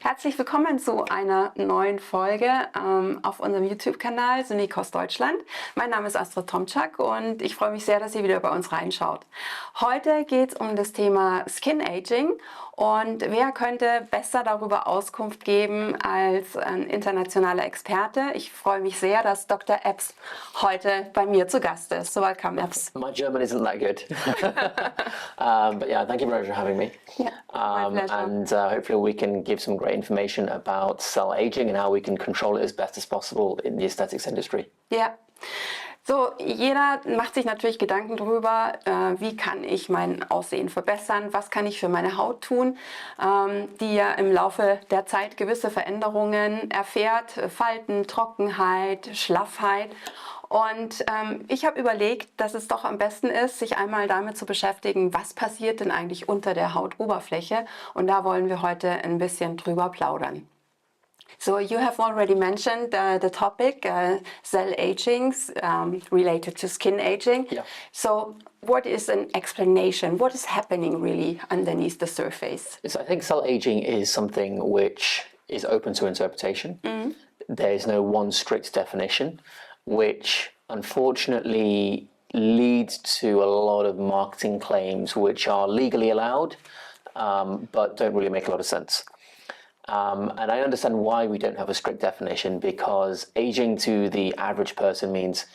Herzlich willkommen zu einer neuen Folge auf unserem YouTube-Kanal Sunekos Deutschland. Mein Name ist Astrid Tomczak und ich freue mich sehr, dass ihr wieder bei uns reinschaut. Heute geht es um das Thema Skin Aging und wer könnte besser darüber Auskunft geben als ein internationaler Experte. Ich freue mich sehr, dass Dr. Epps heute bei mir zu Gast ist. So welcome, Epps. My German isn't that good. But yeah, thank you very much for having me. Yeah, my pleasure. And hopefully we can give some great information about cell aging and how we can control it as best as possible in the aesthetics industry. Ja, so jeder macht sich natürlich Gedanken darüber, wie kann ich mein Aussehen verbessern, was kann ich für meine Haut tun, die ja im Laufe der Zeit gewisse Veränderungen erfährt, Falten, Trockenheit, Schlaffheit. Und ich habe überlegt, dass es doch am besten ist, sich einmal damit zu beschäftigen, was passiert denn eigentlich unter der Hautoberfläche. Und da wollen wir heute ein bisschen drüber plaudern. So you have already mentioned the topic, cell aging, related to skin aging. Yeah. So what is an explanation? What is happening really underneath the surface? So I think cell aging is something which is open to interpretation. There's no one strict definition, which unfortunately leads to a lot of marketing claims which are legally allowed, but don't really make a lot of sense. And I understand why we don't have a strict definition, because aging to the average person means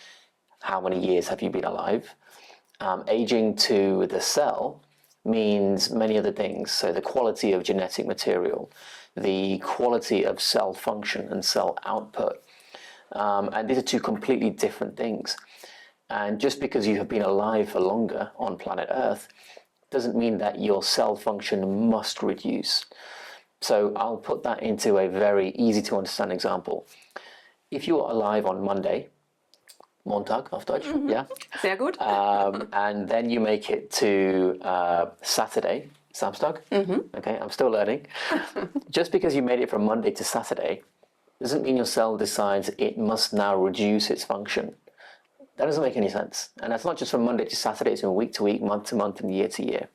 how many years have you been alive. Aging to the cell means many other things. So the quality of genetic material, the quality of cell function and cell output. And these are two completely different things. And just because you have been alive for longer on planet Earth doesn't mean that your cell function must reduce. So I'll put that into a very easy to understand example. If you are alive on Monday, Montag auf Deutsch, yeah? Sehr gut. And then you make it to Saturday, Samstag, okay, I'm still learning. Just because you made it from Monday to Saturday doesn't mean your cell decides it must now reduce its function. That doesn't make any sense. And that's not just from Monday to Saturday, it's from week to week, month to month, and year to year.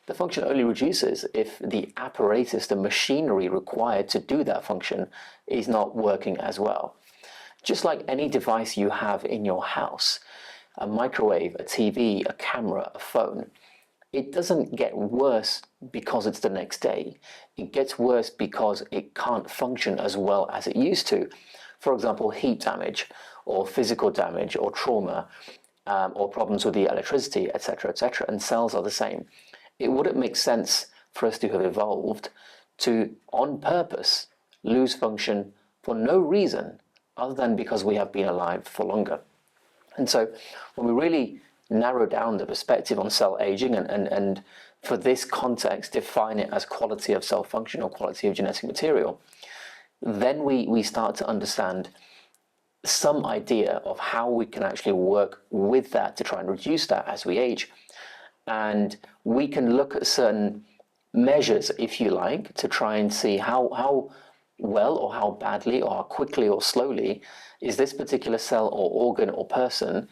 The function only reduces if the apparatus, the machinery required to do that function is not working as well. Just like any device you have in your house, a microwave, a TV, a camera, a phone, it doesn't get worse because it's the next day. It gets worse because it can't function as well as it used to. For example, heat damage or physical damage or trauma or problems with the electricity, etc., etc. And cells are the same. It wouldn't make sense for us to have evolved to, on purpose, lose function for no reason other than because we have been alive for longer. And so when we really narrow down the perspective on cell aging and for this context define it as quality of cell function or quality of genetic material, then we start to understand some idea of how we can actually work with that to try and reduce that as we age. And we can look at certain measures, if you like, to try and see how well or how badly or how quickly or slowly is this particular cell or organ or person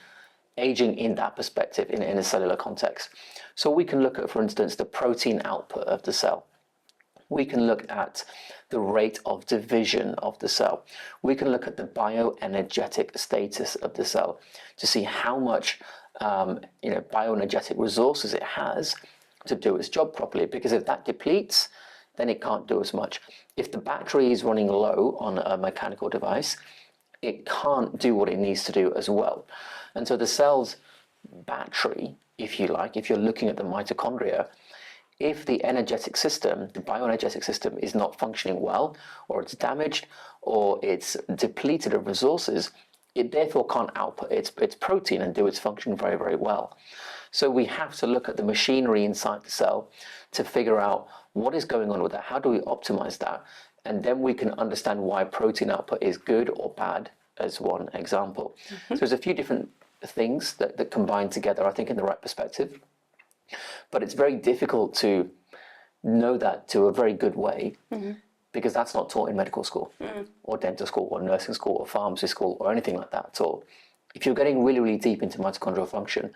aging in that perspective, in a cellular context. So we can look at, for instance, the protein output of the cell. We can look at the rate of division of the cell. We can look at the bioenergetic status of the cell to see how much bioenergetic resources it has to do its job properly, because if that depletes, then it can't do as much. If the battery is running low on a mechanical device, it can't do what it needs to do as well. And so the cell's battery, if you like, if you're looking at the mitochondria, if the energetic system, the bioenergetic system, is not functioning well, or it's damaged, or it's depleted of resources, it therefore can't output its protein and do its function very, very well. So we have to look at the machinery inside the cell to figure out what is going on with that, how do we optimize that, and then we can understand why protein output is good or bad, as one example. So there's a few different things that combine together, I think, in the right perspective. But it's very difficult to know that to a very good way, because that's not taught in medical school or dental school or nursing school or pharmacy school or anything like that at all. If you're getting really, really deep into mitochondrial function,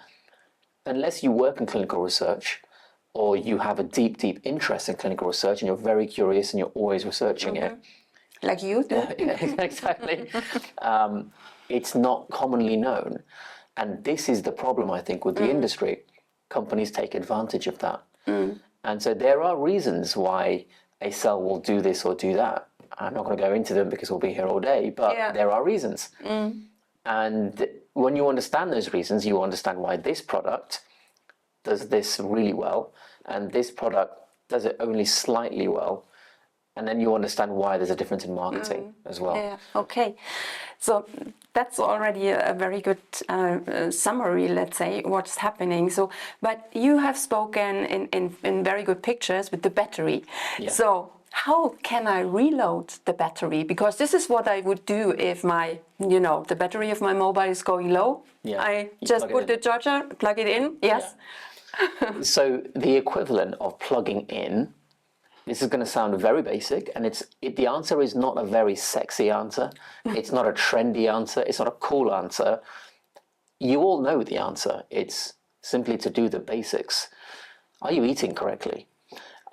unless you work in clinical research or you have a deep, deep interest in clinical research and you're very curious and you're always researching it. Like you do. Exactly. It's not commonly known. And this is the problem, I think, with the industry. Companies take advantage of that. And so there are reasons why a cell will do this or do that. I'm not going to go into them because we'll be here all day, but there are reasons. And when you understand those reasons, you understand why this product does this really well, and this product does it only slightly well. And then you understand why there's a difference in marketing as well. Yeah, okay. So that's already a very good summary, let's say, what's happening. So, but you have spoken in very good pictures with the battery. Yeah. So how can I reload the battery? Because this is what I would do if my, the battery of my mobile is going low. Yeah. I You just plug it put in. the charger, plug it in. Yes. Yeah. So the equivalent of plugging in, this is going to sound very basic, and the answer is not a very sexy answer. It's not a trendy answer. It's not a cool answer. You all know the answer. It's simply to do the basics. Are you eating correctly?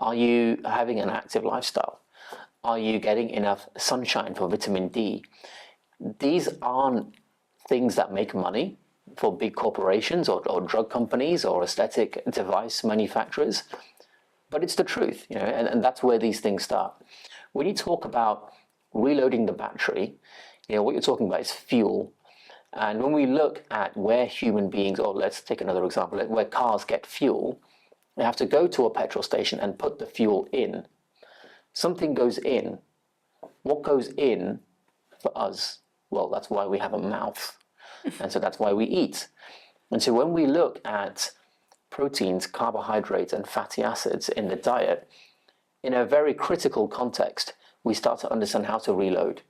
Are you having an active lifestyle? Are you getting enough sunshine for vitamin D? These aren't things that make money for big corporations or drug companies or aesthetic device manufacturers. But it's the truth, and that's where these things start. When you talk about reloading the battery, what you're talking about is fuel. And when we look at where human beings, or let's take another example, where cars get fuel, they have to go to a petrol station and put the fuel in. Something goes in. What goes in for us? Well, that's why we have a mouth. And so that's why we eat. And so when we look at proteins, carbohydrates, and fatty acids in the diet, in a very critical context, we start to understand how to reload.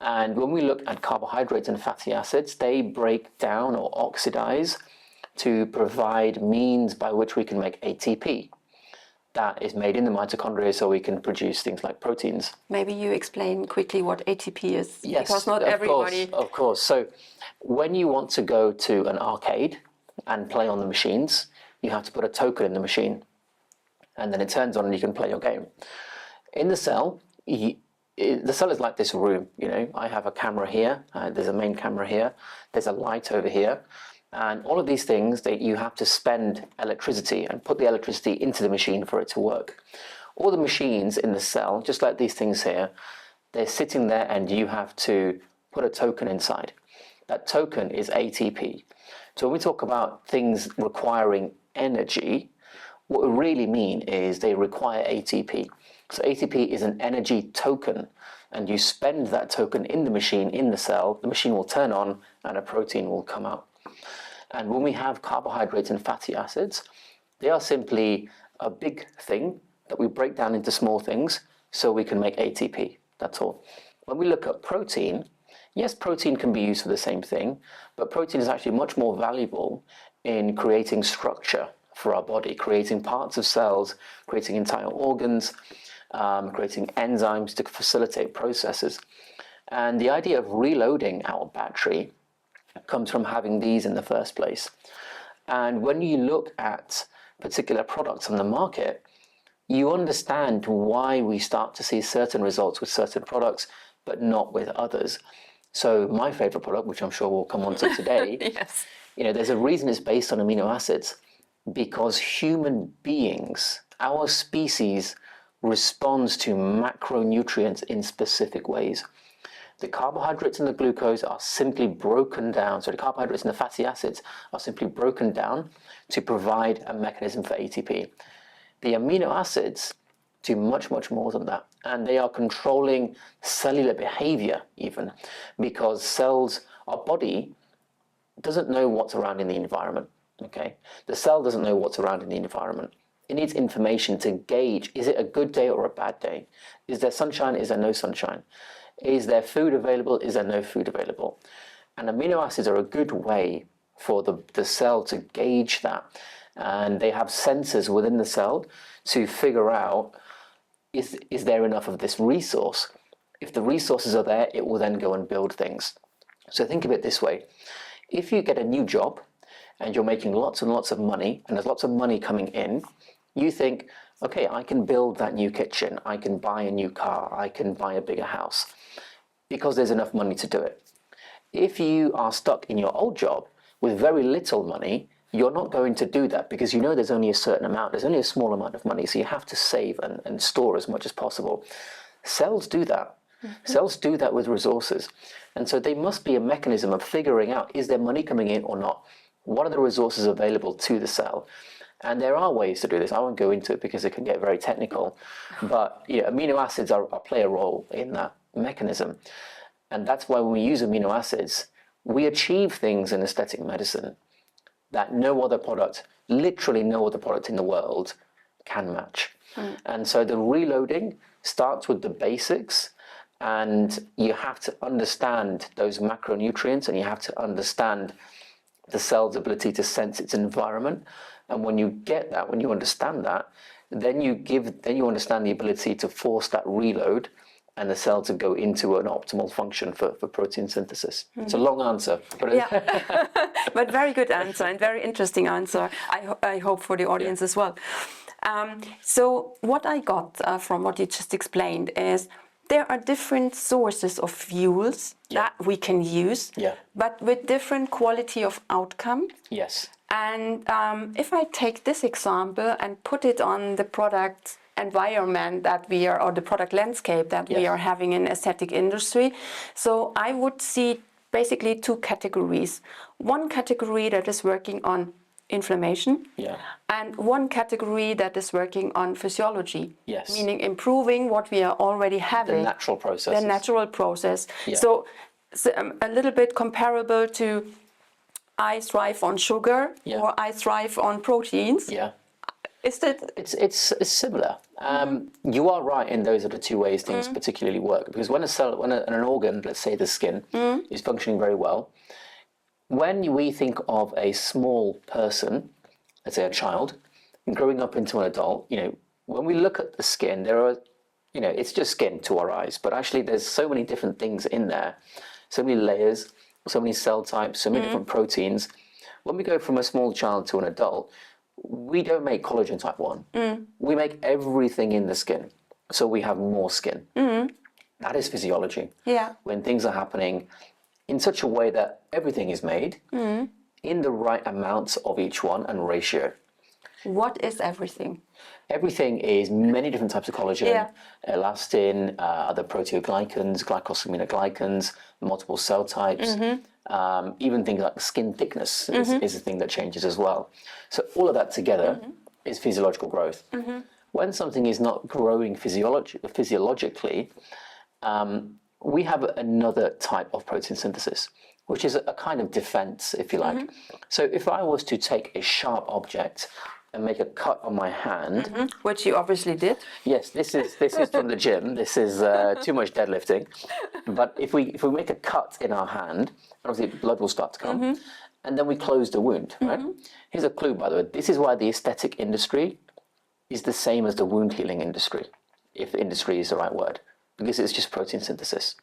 And when we look at carbohydrates and fatty acids, they break down or oxidize to provide means by which we can make ATP. That is made in the mitochondria so we can produce things like proteins. Maybe you explain quickly what ATP is. Yes, because not everybody. Of course. So when you want to go to an arcade and play on the machines, you have to put a token in the machine, and then it turns on and you can play your game. In the cell, the cell is like this room. I have a camera here, there's a main camera here, there's a light over here, and all of these things that you have to spend electricity and put the electricity into the machine for it to work. All the machines in the cell, just like these things here, they're sitting there and you have to put a token inside. That token is ATP. So when we talk about things requiring energy, what we really mean is they require ATP. So ATP is an energy token, and you spend that token in the machine, in the cell, the machine will turn on and a protein will come out. And when we have carbohydrates and fatty acids, they are simply a big thing that we break down into small things so we can make ATP. That's all. When we look at protein, yes, protein can be used for the same thing, but protein is actually much more valuable in creating structure for our body, creating parts of cells, creating entire organs, creating enzymes to facilitate processes. And the idea of reloading our battery comes from having these in the first place. And when you look at particular products on the market, you understand why we start to see certain results with certain products, but not with others. So my favorite product, which I'm sure we'll come on to today, Yes. There's a reason it's based on amino acids, because human beings, our species, responds to macronutrients in specific ways. The carbohydrates and the glucose are simply broken down. So the carbohydrates and the fatty acids are simply broken down to provide a mechanism for ATP. The amino acids do much, much more than that. And they are controlling cellular behavior even, because cells, our body doesn't know what's around in the environment. Okay, the cell doesn't know what's around in the environment. It needs information to gauge, is it a good day or a bad day? Is there sunshine? Is there no sunshine? Is there food available? Is there no food available? And amino acids are a good way for the cell to gauge that. And they have sensors within the cell to figure out, is there enough of this resource? If the resources are there, it will then go and build things. So think of it this way. If you get a new job and you're making lots and lots of money, and there's lots of money coming in, You think, okay, I can build that new kitchen, I can buy a new car, I can buy a bigger house, because there's enough money to do it. If you are stuck in your old job with very little money, you're not going to do that, because you know there's only a certain amount, there's only a small amount of money, so you have to save and store as much as possible. Cells do that. Cells do that with resources. And so they must be a mechanism of figuring out, is there money coming in or not? What are the resources available to the cell? And there are ways to do this. I won't go into it because it can get very technical, but amino acids play a role in that mechanism. And that's why when we use amino acids, we achieve things in aesthetic medicine that no other product, literally no other product in the world, can match. And so the reloading starts with the basics, and you have to understand those macronutrients, and you have to understand the cell's ability to sense its environment. And when you get that, when you understand that, then you understand the ability to force that reload and the cell to go into an optimal function for protein synthesis. It's a long answer. But but very good answer and very interesting answer. I hope for the audience as well. So what I got from what you just explained is there are different sources of fuels that we can use, but with different quality of outcome. Yes. And if I take this example and put it on the product environment that we are, or the product landscape that we are having in aesthetic industry, so I would see basically two categories. One category that is working on inflammation, and one category that is working on physiology, meaning improving what we are already having. The natural process. The natural process. So a little bit comparable to I thrive on sugar or I thrive on proteins. Is that? It's similar. You are right in those are the two ways things particularly work. Because when an organ, let's say the skin, is functioning very well, when we think of a small person, let's say a child, growing up into an adult, when we look at the skin, there are, it's just skin to our eyes, but actually there's so many different things in there, so many layers, so many cell types, so many different proteins. When we go from a small child to an adult, we don't make collagen type 1. We make everything in the skin. So we have more skin. That is physiology. When things are happening in such a way that everything is made in the right amounts of each one and ratio. What is everything? Everything is many different types of collagen, elastin, other proteoglycans, glycosaminoglycans, multiple cell types, even things like skin thickness is a thing that changes as well. So all of that together is physiological growth. When something is not growing physiologically, we have another type of protein synthesis, which is a kind of defense, if you like. So if I was to take a sharp object and make a cut on my hand, which you obviously did. Yes, this is from the gym. This is too much deadlifting. But if we make a cut in our hand, obviously blood will start to come, and then we close the wound. Right? Here's a clue, by the way. This is why the aesthetic industry is the same as the wound healing industry, if industry is the right word, because it's just protein synthesis.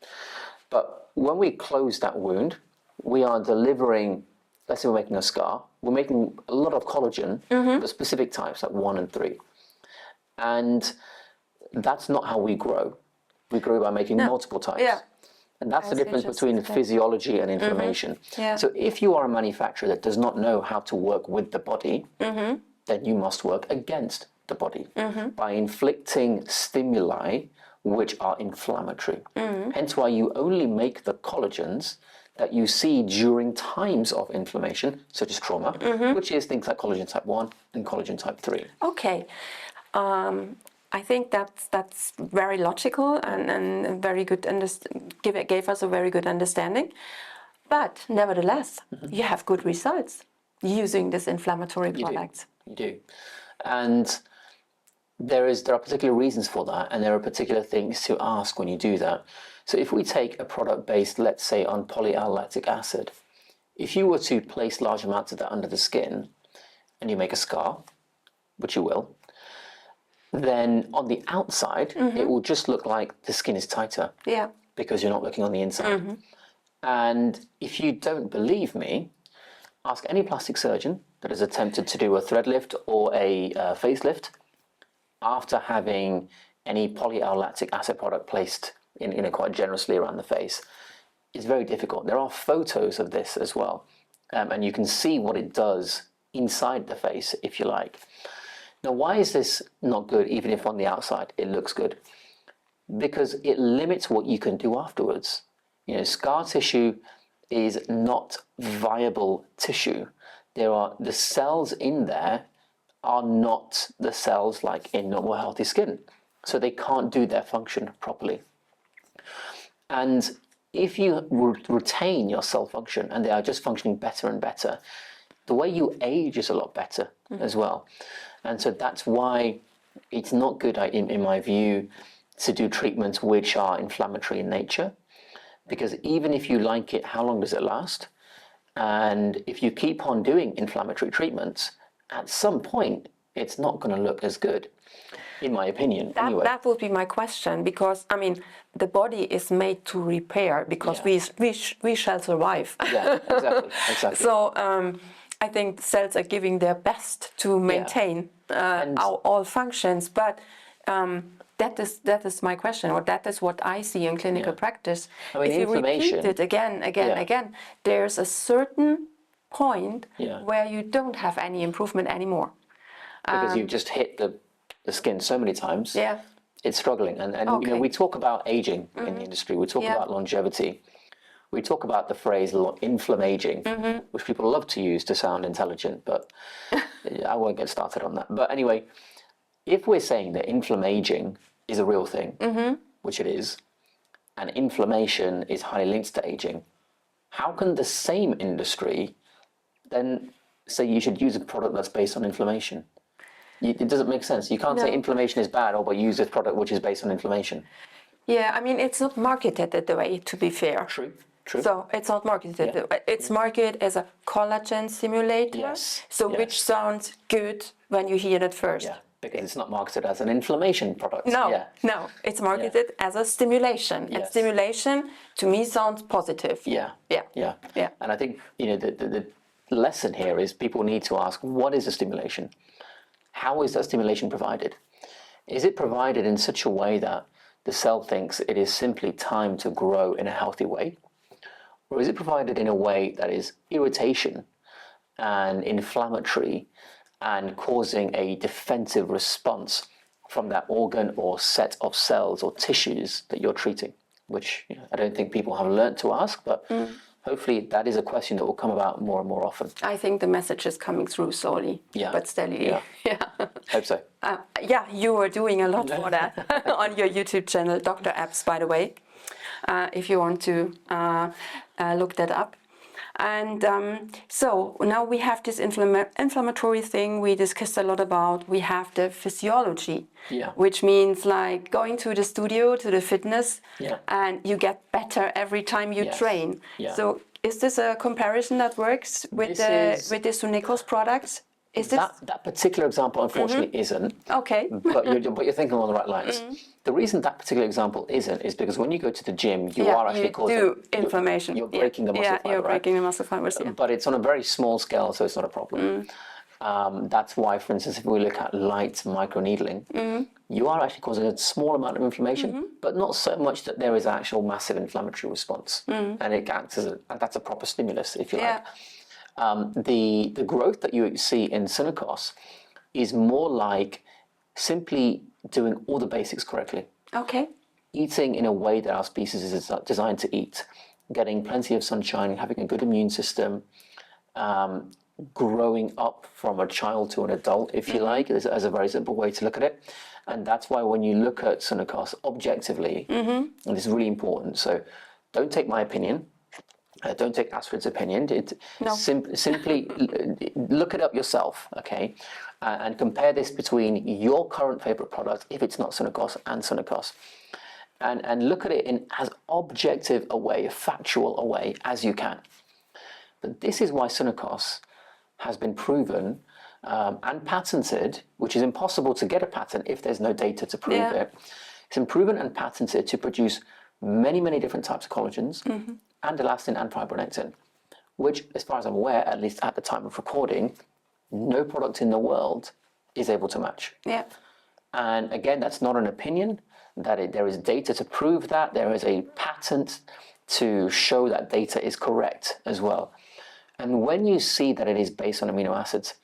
But when we close that wound, we are delivering, let's say we're making a scar, we're making a lot of collagen, but specific types like 1 and 3. And that's not how we grow. We grow by making multiple types. And that's the difference between physiology and inflammation. So if you are a manufacturer that does not know how to work with the body, then you must work against the body by inflicting stimuli which are inflammatory. Hence why you only make the collagens that you see during times of inflammation, such as trauma, which is things like collagen type 1 and collagen type 3. Okay. I think that's very logical and very good. Gave us a very good understanding. But nevertheless, you have good results using this inflammatory products. You do. And there are particular reasons for that, and there are particular things to ask when you do that. So if we take a product based, let's say, on polyallactic acid, if you were to place large amounts of that under the skin and you make a scar, which you will, then on the outside, it will just look like the skin is tighter because you're not looking on the inside. And if you don't believe me, ask any plastic surgeon that has attempted to do a thread lift or a facelift after having any polyalactic acid product placed in quite generously around the face is very difficult. There are photos of this as well, and you can see what it does inside the face, if you like. Now, why is this not good, even if on the outside it looks good? Because it limits what you can do afterwards. You know, scar tissue is not viable tissue. The cells in there are not the cells like in normal healthy skin, so they can't do their function properly. And if you retain your cell function and they are just functioning better and better, the way you age is a lot better as well. And so that's why it's not good, in my view, to do treatments which are inflammatory in nature, because even if you like it, how long does it last? And if you keep on doing inflammatory treatments, at some point it's not going to look as good, in my opinion. Anyway, that would be my question, because I mean the body is made to repair, because we shall survive. Yeah, exactly. So I think cells are giving their best to maintain all functions, but that is my question, or that is what I see in clinical practice. I mean, if you repeat it again, there's a certain point where you don't have any improvement anymore. Because you've just hit the skin so many times, it's struggling. And you know, we talk about aging in the industry, we talk about longevity, we talk about the phrase inflammaging, which people love to use to sound intelligent, but I won't get started on that. But anyway, if we're saying that inflammaging is a real thing, which it is, and inflammation is highly linked to aging, how can the same industry then say you should use a product that's based on inflammation? It doesn't make sense. You can't say inflammation is bad, but use this product which is based on inflammation. Yeah, I mean, it's not marketed that way, to be fair. True. So it's not marketed that way. It's marketed as a collagen stimulator, which sounds good when you hear it first. Yeah, because it's not marketed as an inflammation product. No, it's marketed as a stimulation. And stimulation, to me, sounds positive. Yeah. And I think, you know, the lesson here is people need to ask, what is a stimulation? How is that stimulation provided? Is it provided in such a way that the cell thinks it is simply time to grow in a healthy way? Or is it provided in a way that is irritation and inflammatory and causing a defensive response from that organ or set of cells or tissues that you're treating? Which, you know, I don't think people have learned to ask, but hopefully that is a question that will come about more and more often. I think the message is coming through slowly, but steadily. Yeah. Hope so. You are doing a lot for that on your YouTube channel, Dr. Apps, by the way, if you want to look that up. And so now we have this inflammatory thing we discussed a lot about. We have the physiology, which means like going to the studio, to the fitness, and you get better every time you train. So is this a comparison that works with the Sunekos products? Is this... That particular example, unfortunately, isn't. Okay. but you're thinking along the right lines. The reason that particular example isn't is because when you go to the gym, you are actually causing inflammation. You're breaking the muscle fiber, you're breaking the muscle fibers. But it's on a very small scale, so it's not a problem. That's why, for instance, if we look at light microneedling, you are actually causing a small amount of inflammation, but not so much that there is an actual massive inflammatory response. And it acts as that's a proper stimulus, if you like. The growth that you see in Sunekos is more like simply doing all the basics correctly. Okay. Eating in a way that our species is designed to eat, getting plenty of sunshine, having a good immune system, growing up from a child to an adult, if you like, as a very simple way to look at it. And that's why when you look at Sunekos objectively, and this is really important, so don't take my opinion, don't take Astrid's opinion. Simply look it up yourself, okay? And compare this between your current favorite product, if it's not Sunekos, and Sunekos. And look at it in as objective a way, factual a way as you can. But this is why Sunekos has been proven and patented, which is impossible to get a patent if there's no data to prove it. It's been proven and patented to produce many, many different types of collagens, and elastin and fibronectin, which, as far as I'm aware, at least at the time of recording, no product in the world is able to match. Yeah. And again, that's not an opinion. There is data to prove that. There is a patent to show that data is correct as well. And when you see that it is based on amino acids,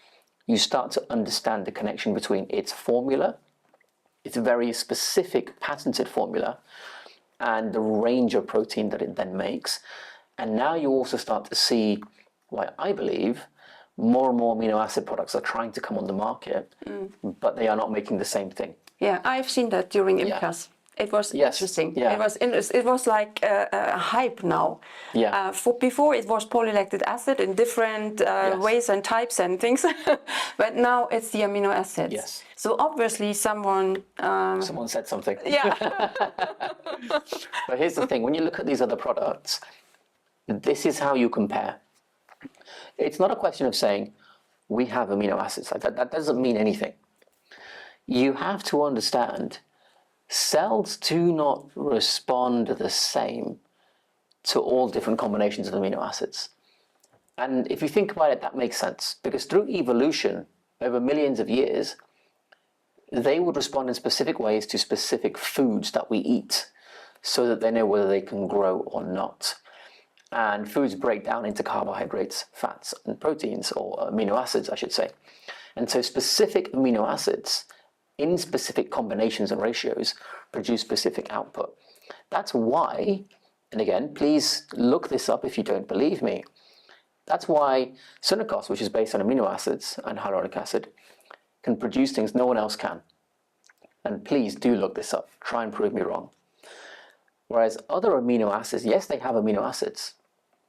you start to understand the connection between its formula, its very specific patented formula, and the range of protein that it then makes. And now you also start to see why I believe more and more amino acid products are trying to come on the market, but they are not making the same thing. Yeah, I've seen that during IMCAS. It was interesting. Yeah. It was like a hype now. Yeah. Before it was polylactic acid in different ways and types and things, but now it's the amino acids. Yes. So obviously someone said something. Yeah. But here's the thing: when you look at these other products, this is how you compare. It's not a question of saying we have amino acids. That doesn't mean anything. You have to understand. Cells do not respond the same to all different combinations of amino acids. And if you think about it, that makes sense, because through evolution, over millions of years, they would respond in specific ways to specific foods that we eat so that they know whether they can grow or not. And foods break down into carbohydrates, fats, and proteins, or amino acids, I should say. And so specific amino acids in specific combinations and ratios produce specific output. That's why, and again, please look this up if you don't believe me, that's why Sunekos, which is based on amino acids and hyaluronic acid, can produce things no one else can. And please do look this up. Try and prove me wrong. Whereas other amino acids, yes, they have amino acids,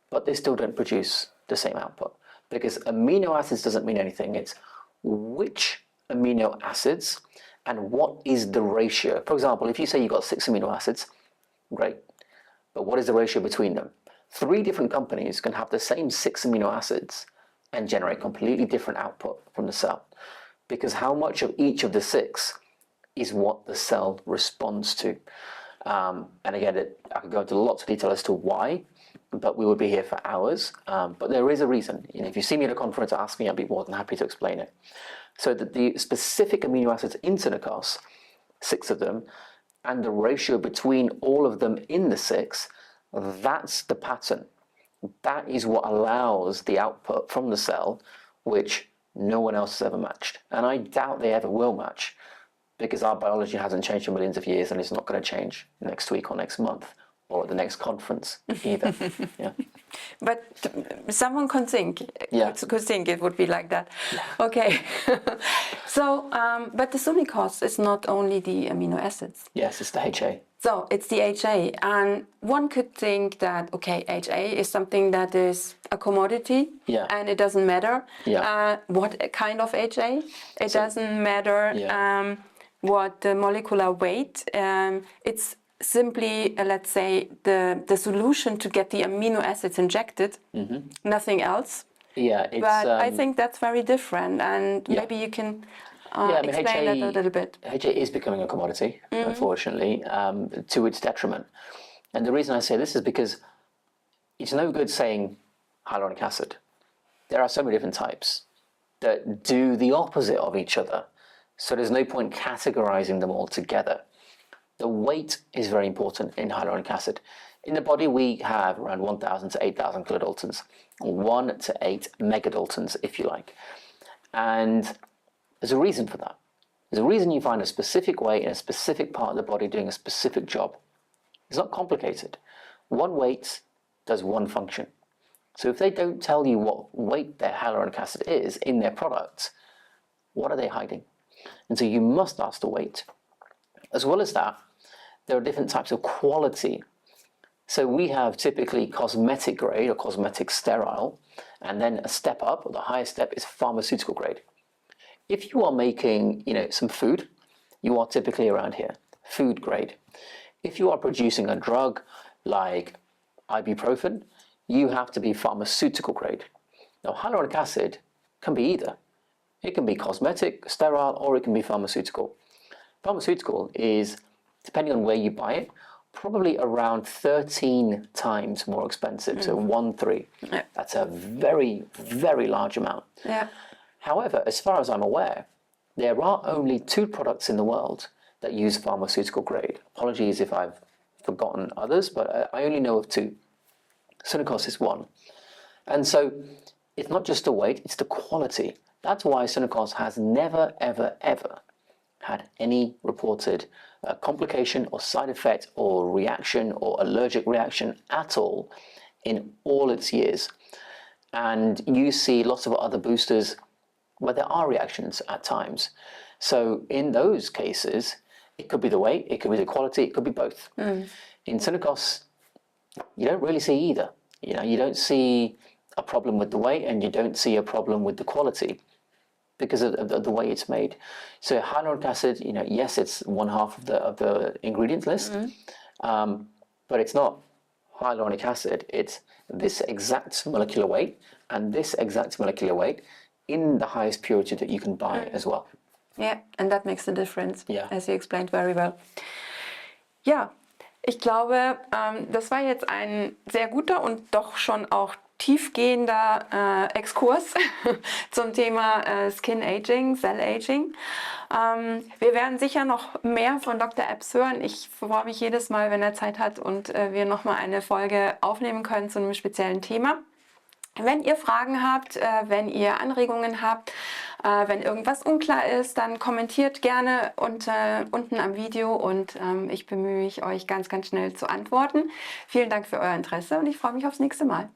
but they still don't produce the same output. Because amino acids doesn't mean anything. It's which amino acids and what is the ratio. For example, if you say you've got 6 amino acids, great. But what is the ratio between them? 3 different companies can have the same 6 amino acids and generate completely different output from the cell. Because how much of each of the 6 is what the cell responds to. And again, I could go into lots of detail as to why, but we would be here for hours. But there is a reason. If you see me at a conference, ask me, I'd be more than happy to explain it. So that the specific amino acids in Sunekos, 6 of them, and the ratio between all of them in the 6, that's the pattern. That is what allows the output from the cell, which no one else has ever matched. And I doubt they ever will match, because our biology hasn't changed for millions of years, and it's not going to change next week or next month or at the next conference either. Yeah. But someone could think it would be like that. Yeah. Okay. So, but the Sunekos is not only the amino acids. Yes, it's the HA. So it's the HA, and one could think that, okay, HA is something that is a commodity, and it doesn't matter what kind of HA. It doesn't matter what the molecular weight. It's simply, let's say, the solution to get the amino acids injected, nothing else. Yeah, but I think that's very different, and maybe you can explain that a little bit. HA is becoming a commodity, unfortunately, to its detriment. And the reason I say this is because it's no good saying hyaluronic acid. There are so many different types that do the opposite of each other, so there's no point categorizing them all together. The weight is very important in hyaluronic acid. In the body, we have around 1,000 to 8,000 kilodaltons, 1 to 8 megadaltons, if you like. And there's a reason for that. There's a reason you find a specific weight in a specific part of the body doing a specific job. It's not complicated. One weight does one function. So if they don't tell you what weight their hyaluronic acid is in their product, what are they hiding? And so you must ask the weight. As well as that, there are different types of quality. So we have typically cosmetic grade or cosmetic sterile, and then a step up, or the highest step, is pharmaceutical grade. If you are making, some food, you are typically around here, food grade. If you are producing a drug like ibuprofen, you have to be pharmaceutical grade. Now, hyaluronic acid can be either. It can be cosmetic, sterile, or it can be pharmaceutical. Pharmaceutical is, depending on where you buy it, probably around 13 times more expensive, so 1-3. Yeah. That's a very, very large amount. Yeah. However, as far as I'm aware, there are only 2 products in the world that use pharmaceutical grade. Apologies if I've forgotten others, but I only know of 2. Sunekos is one. And so it's not just the weight, it's the quality. That's why Sunekos has never, ever, ever had any reported complication or side effect or reaction or allergic reaction at all in all its years. And you see lots of other boosters where there are reactions at times. So in those cases, it could be the weight, it could be the quality, it could be both. In Sunekos, you don't really see either. You know, you don't see a problem with the weight and you don't see a problem with the quality because of the way it's made. So hyaluronic acid, you know, yes, it's 1/2 of the ingredient list, but it's not hyaluronic acid. It's this exact molecular weight and this exact molecular weight in the highest purity that you can buy as well. Yeah, and that makes the difference, Yeah. as you explained very well. Ja, ich glaube, das war jetzt ein sehr guter und doch schon auch tiefgehender Exkurs zum Thema Skin Aging, Cell Aging. Wir werden sicher noch mehr von Dr. Epps hören. Ich freue mich jedes Mal, wenn er Zeit hat und wir nochmal eine Folge aufnehmen können zu einem speziellen Thema. Wenn ihr Fragen habt, wenn ihr Anregungen habt, wenn irgendwas unklar ist, dann kommentiert gerne unten am Video und ich bemühe mich, euch ganz, ganz schnell zu antworten. Vielen Dank für euer Interesse und ich freue mich aufs nächste Mal.